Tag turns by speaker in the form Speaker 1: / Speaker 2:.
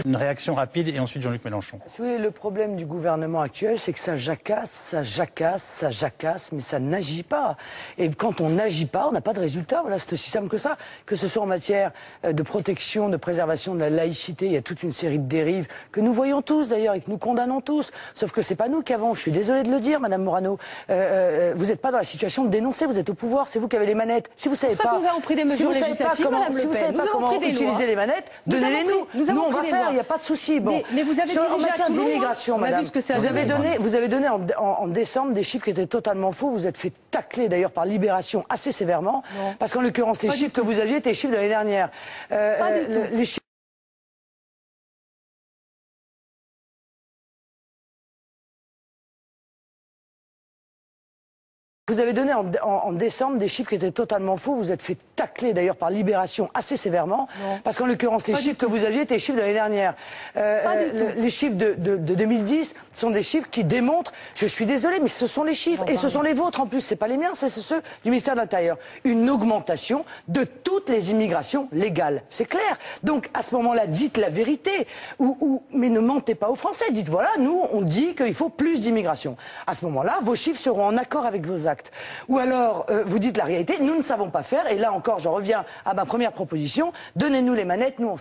Speaker 1: Une réaction rapide et ensuite Jean-Luc Mélenchon.
Speaker 2: Si vous voulez, le problème du gouvernement actuel, c'est que ça jacasse, mais ça n'agit pas. Et quand on n'agit pas, on n'a pas de résultat. Voilà, c'est aussi simple que ça. Que ce soit en matière de protection, de préservation de la laïcité, il y a toute une série de dérives que nous voyons tous d'ailleurs et que nous condamnons tous. Sauf que c'est pas nous qui avons. Je suis désolé de le dire, Madame Morano. Vous n'êtes pas dans la situation de dénoncer. Vous êtes au pouvoir. C'est vous qui avez les manettes. Si vous savez pas,
Speaker 3: nous avons pris des mesures législatives, Madame Le Pen.
Speaker 2: Nous avons utiliser les manettes, donnez-les-nous. Nous on va faire. Il n'y a pas de souci. Bon.
Speaker 3: Mais vous avez
Speaker 2: en matière d'immigration, madame, vous avez donné en décembre des chiffres qui étaient totalement faux. Vous êtes fait tacler d'ailleurs par Libération assez sévèrement. Non. Parce qu'en l'occurrence, les chiffres que vous aviez étaient les chiffres de l'année dernière. Les chiffres Vous avez donné en décembre des chiffres qui étaient totalement faux. Vous êtes fait tacler d'ailleurs par Libération assez sévèrement. Non. Parce qu'en l'occurrence, les chiffres que vous aviez étaient les chiffres de l'année dernière. Les chiffres de 2010 sont des chiffres qui démontrent, je suis désolé, mais ce sont les chiffres. Et ce sont les vôtres en plus. C'est pas les miens, c'est ceux du ministère de l'Intérieur. Une augmentation de toutes les immigrations légales. C'est clair. Donc à ce moment-là, dites la vérité. Mais ne mentez pas aux Français. Dites voilà, nous, on dit qu'il faut plus d'immigration. À ce moment-là, vos chiffres seront en accord avec vos actes. Ou alors, vous dites la réalité, nous ne savons pas faire, et là encore, je reviens à ma première proposition, donnez-nous les manettes, nous on